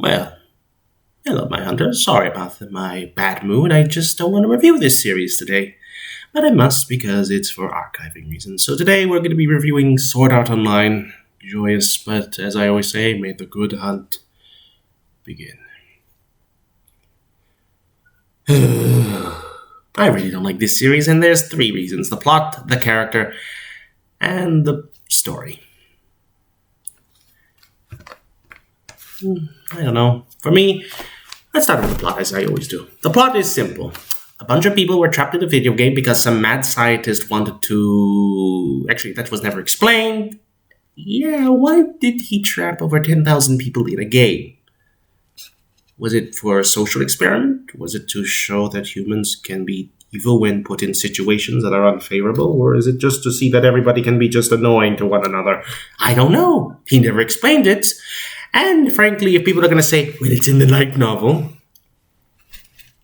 Well, hello, my hunter. Sorry about my bad mood. I just don't want to review this series today. But I must because it's for archiving reasons. So today we're going to be reviewing Sword Art Online. Joyous, but as I always say, may the good hunt begin. I really don't like this series, and there's three reasons. The plot, the character, and the story. I don't know. For me, let's start with the plot, as I always do. The plot is simple. A bunch of people were trapped in a video game because some mad scientist wanted to... Actually, that was never explained. Yeah, why did he trap over 10,000 people in a game? Was it for a social experiment? Was it to show that humans can be evil when put in situations that are unfavorable? Or is it just to see that everybody can be just annoying to one another? I don't know. He never explained it. And frankly, if people are going to say, well, it's in the light novel,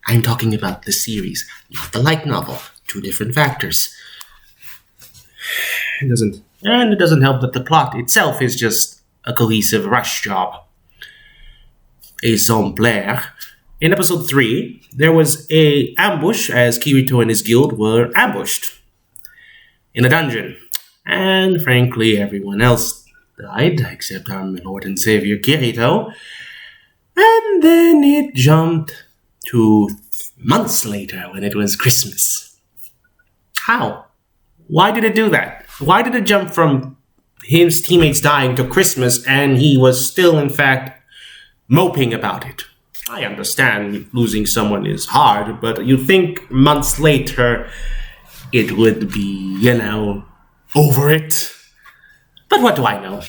I'm talking about the series, not the light novel. Two different factors. It doesn't help that the plot itself is just a cohesive rush job. Exemplaire. In episode 3, there was a ambush as Kirito and his guild were ambushed in a dungeon. And frankly, everyone else died, except our Lord and Savior Kirito. And then it jumped to months later when it was Christmas. How? Why did it do that? Why did it jump from his teammates dying to Christmas and he was still, in fact, moping about it? I understand losing someone is hard, but you think months later it would be, over it? But what do I know?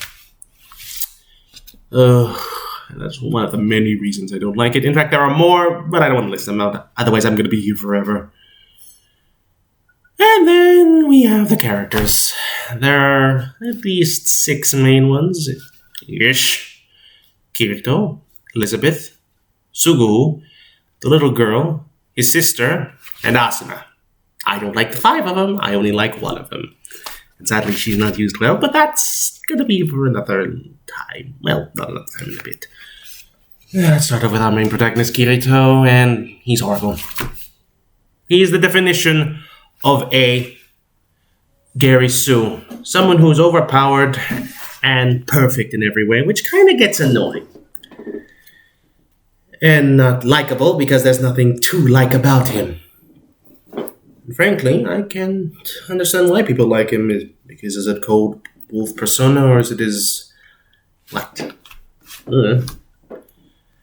That's one of the many reasons I don't like it. In fact, there are more, but I don't want to list them out. Otherwise, I'm going to be here forever. And then we have the characters. There are at least 6 main ones. Ish. Kirito, Elizabeth, Sugu, the little girl, his sister, and Asuna. I don't like the 5 of them. I only like 1 of them. And sadly, she's not used well, but that's going to be for another time. Well, not another time, in a bit. Let's start off with our main protagonist, Kirito, and he's horrible. He's the definition of a Gary Sue. Someone who's overpowered and perfect in every way, which kind of gets annoying. And not likable, because there's nothing to like about him. Frankly, I can't understand why people like him. Because is it cold wolf persona or is it his... what? And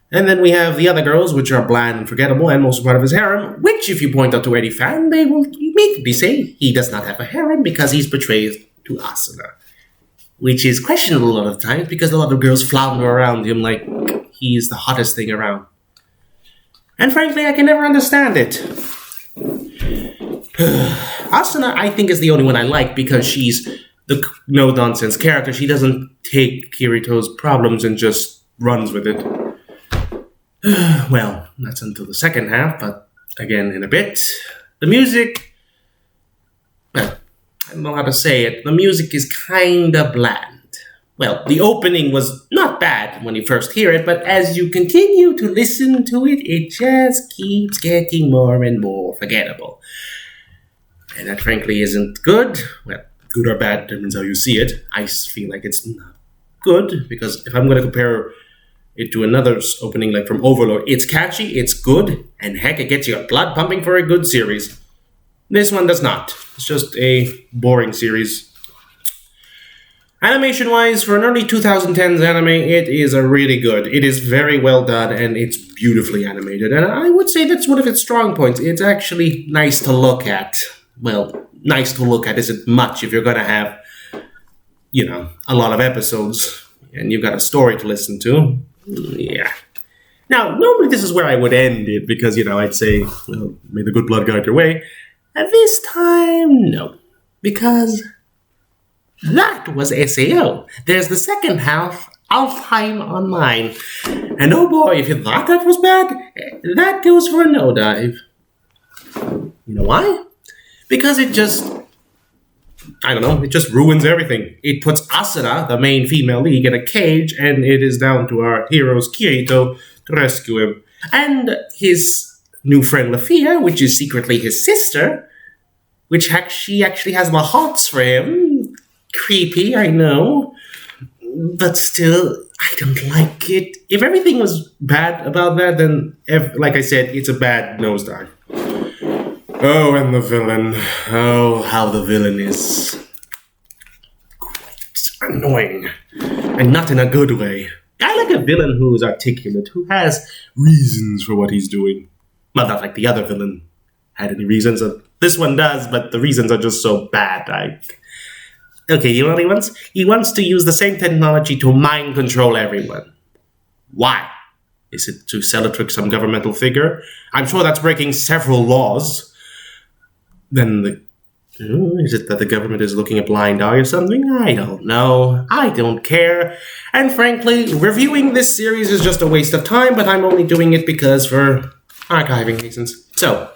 then we have the other girls, which are bland and forgettable, and most part of his harem, which, if you point out to any fan, they will immediately say he does not have a harem because he's betrayed to Asuna. Which is questionable a lot of times because a lot of girls flounder around him like he's the hottest thing around. And frankly, I can never understand it. Asuna, I think, is the only one I like because she's the no-nonsense character. She doesn't take Kirito's problems and just runs with it. Well, that's until the second half, but again, in a bit. The music, well, I don't know how to say it. The music is kinda bland. Well, the opening was not bad when you first hear it, but as you continue to listen to it, it just keeps getting more and more forgettable. And that, frankly, isn't good. Well, good or bad determines how you see it. I feel like it's not good, because if I'm going to compare it to another opening, like from Overlord, it's catchy, it's good, and heck, it gets your blood pumping for a good series. This one does not. It's just a boring series. Animation-wise, for an early 2010s anime, it is a really good. It is very well done, and it's beautifully animated. And I would say that's one of its strong points. It's actually nice to look at. Well, nice to look at isn't much if you're going to have, a lot of episodes, and you've got a story to listen to. Yeah. Now, normally this is where I would end it, because, I'd say, well, may the good blood guide your way. At this time, no. Because that was SAO. There's the second half, Alfheim Online. And oh boy, if you thought that was bad, that goes for a no dive. You know why? Because it just I don't know, it just ruins everything. It puts Asuna, the main female lead, in a cage, and it is down to our heroes Kirito to rescue him. And his new friend Lafia, which is secretly his sister, which she actually has the hots for him. Creepy, I know. But still, I don't like it. If everything was bad about that, then, like I said, it's a bad nosedive. Oh, and the villain. Oh, how the villain is quite annoying. And not in a good way. I like a villain who's articulate, who has reasons for what he's doing. Well, not like the other villain had any reasons. This one does, but the reasons are just so bad. Okay, you know what he wants? He wants to use the same technology to mind control everyone. Why? Is it to sell it to some governmental figure? I'm sure that's breaking several laws. Then is it that the government is looking a blind eye or something? I don't know. I don't care. And frankly, reviewing this series is just a waste of time, but I'm only doing it because for archiving reasons. So,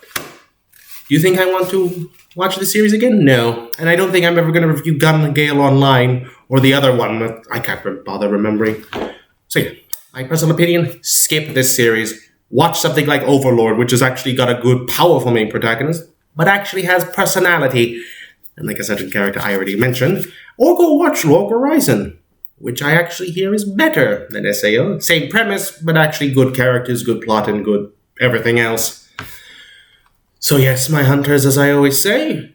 do you think I want to watch the series again? No. And I don't think I'm ever going to review Gun and Gale Online or the other one that I can't bother remembering. So yeah, my personal opinion, skip this series. Watch something like Overlord, which has actually got a good, powerful main protagonist, but actually has personality, and like a certain character I already mentioned. Or go watch Log Horizon, which I actually hear is better than SAO. Same premise, but actually good characters, good plot, and good everything else. So yes, my hunters, as I always say,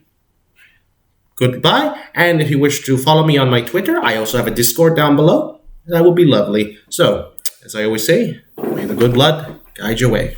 goodbye. And if you wish to follow me on my Twitter, I also have a Discord down below. That would be lovely. So, as I always say, may the good blood guide your way.